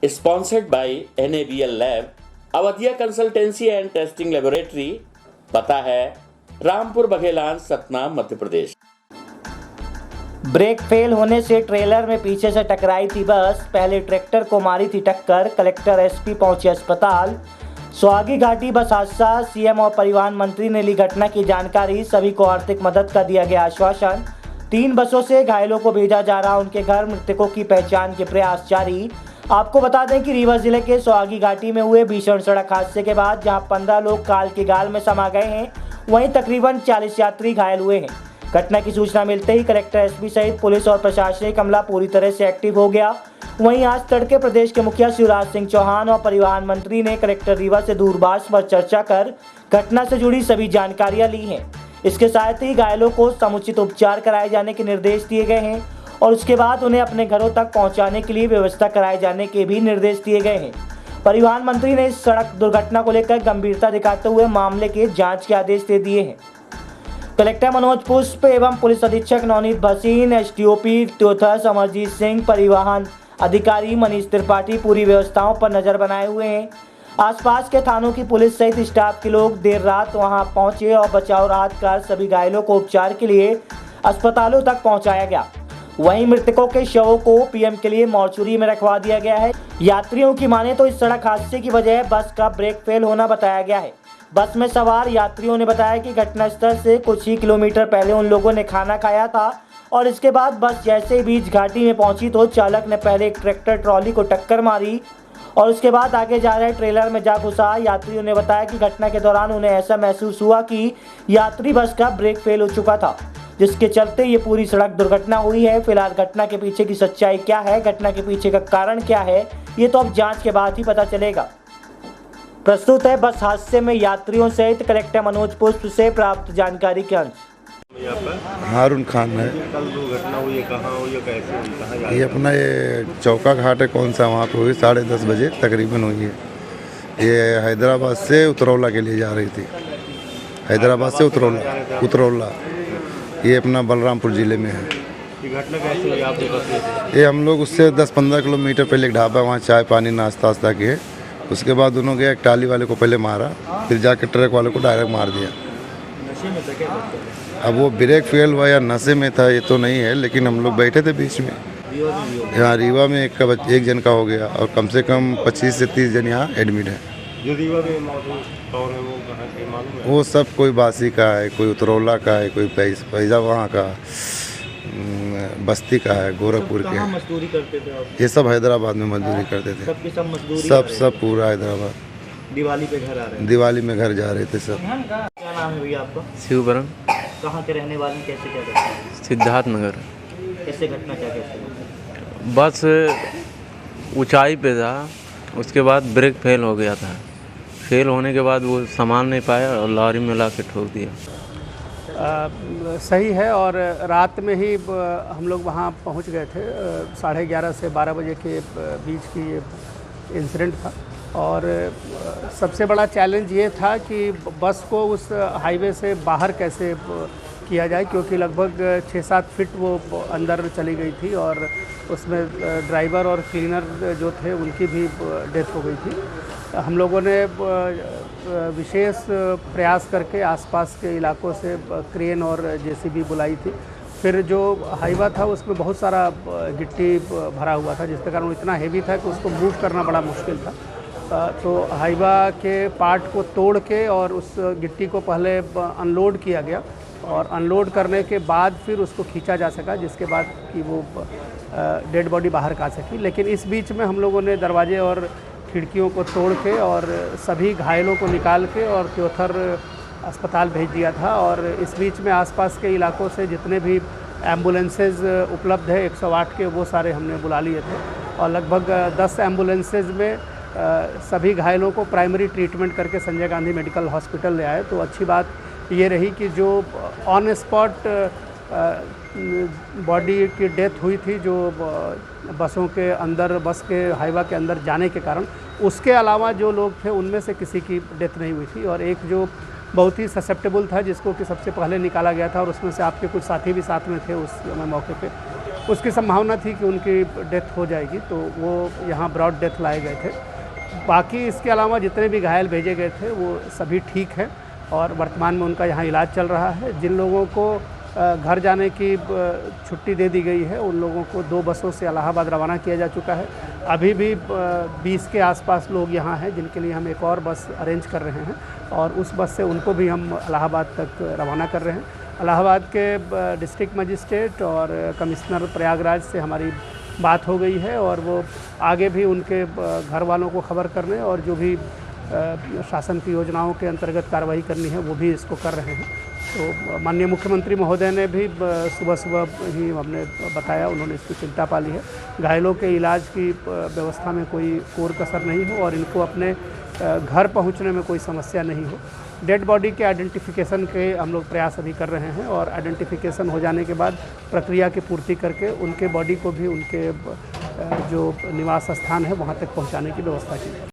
Sponsored by NABL Lab, Awadhiya consultancy and testing laboratory. पता है Rampur Baghelan, Satna, Madhya Pradesh. Brake fail होने से ट्रेलर में पीछे से टकराई थी बस। पहले ट्रैक्टर को मारी थी टक्कर। कलेक्टर एसपी पहुंचे अस्पताल। सुहागी घाटी बस हादसा। सीएम और परिवहन मंत्री ने ली घटना की जानकारी। सभी को आर्थिक मदद का दिया गया आश्वासन। 3 बसों से घायलों को भेजा जा रहा उनके घर। मृतकों की पहचान के प्रयास जारी। आपको बता दें कि रीवा जिले के सुहागी घाटी में हुए भीषण सड़क हादसे के बाद जहां 15 लोग काल के गाल में समा गए हैं, वहीं तकरीबन 40 यात्री घायल हुए हैं। घटना की सूचना मिलते ही कलेक्टर एसपी सहित पुलिस और प्रशासनिक अमला पूरी तरह से एक्टिव हो गया। वहीं आज तड़के प्रदेश के मुखिया शिवराज सिंह चौहान और परिवहन मंत्री ने कलेक्टर रीवा से दूरभाष पर चर्चा कर घटना से जुड़ी सभी जानकारियां ली हैं। इसके साथ ही घायलों को समुचित उपचार कराए जाने के निर्देश दिए गए हैं और उसके बाद उन्हें अपने घरों तक पहुंचाने के लिए व्यवस्था कराए जाने के भी निर्देश दिए गए हैं। परिवहन मंत्री ने इस सड़क दुर्घटना को लेकर गंभीरता दिखाते हुए मामले के जांच के आदेश दे दिए हैं। कलेक्टर मनोज पुष्प एवं पुलिस अधीक्षक नवनीत भसीन, एसडीओपी त्योथस अमरजीत सिंह, परिवहन अधिकारी मनीष त्रिपाठी पूरी व्यवस्थाओं पर नजर बनाए हुए हैं। आसपास के थानों की पुलिस सहित स्टाफ के लोग देर रात वहां पहुंचे और बचाव राहत कर सभी घायलों को उपचार के लिए अस्पतालों तक पहुंचाया गया। वहीं मृतकों के शवों को पीएम के लिए मॉर्चुरी में रखवा दिया गया है। यात्रियों की माने तो इस सड़क हादसे की वजह बस का ब्रेक फेल होना बताया गया है। बस में सवार यात्रियों ने बताया कि घटनास्थल से कुछ ही किलोमीटर पहले उन लोगों ने खाना खाया था और इसके बाद बस जैसे ही बीच घाटी में पहुंची तो चालक ने पहले एक ट्रैक्टर ट्रॉली को टक्कर मारी और उसके बाद आगे जा रहे ट्रेलर में जा घुसा। यात्रियों ने बताया कि घटना के दौरान उन्हें ऐसा महसूस हुआ कि यात्री बस का ब्रेक फेल हो चुका था, जिसके चलते ये पूरी सड़क दुर्घटना हुई है। फिलहाल घटना के पीछे की सच्चाई क्या है, घटना के पीछे का कारण क्या है, ये तो अब जांच के बाद ही पता चलेगा। प्रस्तुत है बस हादसे में यात्रियों सहित कलेक्टर मनोज पुष्प से प्राप्त जानकारी के अंश। हारून खान है। कल दुर्घटना हुई है, कहाँ हुई है, कैसे हुई, कहाँ ये अपना ये चौका घाट है, कौन सा, वहाँ पे हुई 10:30 बजे तकरीबन हुई है। ये हैदराबाद से उतरौला के लिए जा रही थी। हैदराबाद से उतरौला ये अपना बलरामपुर ज़िले में है। ये घटना कैसे हुई आपके पास? ये हम लोग उससे 10-15 किलोमीटर पहले एक ढाबा, वहाँ चाय पानी नाश्ता वास्ता किए। उसके बाद दोनों गए, एक टाली वाले को पहले मारा, फिर जाके ट्रक वाले को डायरेक्ट मार दिया। अब वो ब्रेक फेल हुआ या नशे में था ये तो नहीं है, लेकिन हम लोग बैठे थे बीच में। यहाँ रीवा में एक जन का हो गया और कम से कम 25 से 30 जन यहाँ एडमिट है। जो रीवा में मौजूद कौन है, वो कहाँ के मालूम है? वो सब कोई बासी का है, कोई उतरौला का है, कोई पैजा वहाँ का, बस्ती का है, गोरखपुर के। मजदूरी करते थे आप? ये सब हैदराबाद में मजदूरी करते थे। सबकी सब मजदूरी? सब पूरा हैदराबाद। दिवाली पे घर आ रहे हैं? दिवाली में घर जा रहे थे सब। क्या नाम है भैया आपका? शिवबरम, कहाँ के रहने वाले हैं, कैसे क्या करते हैं? सिद्धार्थ नगर। कैसे घटना क्या कहते हैं? बस ऊंचाई पे था, उसके बाद ब्रेक फेल हो गया था। फेल होने के बाद वो संभाल नहीं पाया और लॉरी में ला के ठोक दिया। सही है। और रात में ही हम लोग वहाँ पहुँच गए थे। 11:30 से 12 बजे के बीच की ये इंसिडेंट था। और सबसे बड़ा चैलेंज ये था कि बस को उस हाईवे से बाहर कैसे किया जाए, क्योंकि लगभग 6-7 फीट वो अंदर चली गई थी और उसमें ड्राइवर और क्लीनर जो थे उनकी भी डेथ हो गई थी। हम लोगों ने विशेष प्रयास करके आसपास के इलाकों से क्रेन और जेसीबी बुलाई थी। फिर जो हाईवा था उसमें बहुत सारा गिट्टी भरा हुआ था, जिसके कारण वो इतना हेवी था कि उसको मूव करना बड़ा मुश्किल था। तो हाईवा के पार्ट को तोड़ के और उस गिट्टी को पहले अनलोड किया गया और अनलोड करने के बाद फिर उसको खींचा जा सका, जिसके बाद कि वो डेड बॉडी बाहर का आ सकी। लेकिन इस बीच में हम लोगों ने दरवाजे और खिड़कियों को तोड़ के और सभी घायलों को निकाल के और त्योथर अस्पताल भेज दिया था। और इस बीच में आसपास के इलाकों से जितने भी एम्बुलेंसेज उपलब्ध है 108 के, वो सारे हमने बुला लिए थे और लगभग 10 एम्बुलेंसेज में सभी घायलों को प्राइमरी ट्रीटमेंट करके संजय गांधी मेडिकल हॉस्पिटल ले आए। तो अच्छी बात ये रही कि जो ऑन स्पॉट बॉडी की डेथ हुई थी, जो बसों के अंदर, बस के हाईवा के अंदर जाने के कारण, उसके अलावा जो लोग थे उनमें से किसी की डेथ नहीं हुई थी। और एक जो बहुत ही ससेप्टेबल था, जिसको कि सबसे पहले निकाला गया था और उसमें से आपके कुछ साथी भी साथ में थे उस समय मौके पे, उसकी संभावना थी कि उनकी डेथ हो जाएगी, तो वो यहाँ ब्रॉड डेथ लाए गए थे। बाकी इसके अलावा जितने भी घायल भेजे गए थे वो सभी ठीक हैं और वर्तमान में उनका यहाँ इलाज चल रहा है। जिन लोगों को घर जाने की छुट्टी दे दी गई है उन लोगों को 2 बसों से इलाहाबाद रवाना किया जा चुका है। अभी भी 20 के आसपास लोग यहाँ हैं जिनके लिए हम एक और बस अरेंज कर रहे हैं और उस बस से उनको भी हम इलाहाबाद तक रवाना कर रहे हैं। इलाहाबाद के डिस्ट्रिक्ट मजिस्ट्रेट और कमिश्नर प्रयागराज से हमारी बात हो गई है और वो आगे भी उनके घर वालों को खबर करने और जो भी शासन की योजनाओं के अंतर्गत कार्रवाई करनी है वो भी इसको कर रहे हैं। तो माननीय मुख्यमंत्री महोदय ने भी सुबह ही हमने बताया, उन्होंने इसकी चिंता पाली है। घायलों के इलाज की व्यवस्था में कोई कोर कसर नहीं हो और इनको अपने घर पहुंचने में कोई समस्या नहीं हो। डेड बॉडी के आइडेंटिफिकेशन के हम लोग प्रयास अभी कर रहे हैं और आइडेंटिफिकेशन हो जाने के बाद प्रक्रिया की पूर्ति करके उनके बॉडी को भी उनके जो निवास स्थान है वहाँ तक पहुँचाने की व्यवस्था की जाए।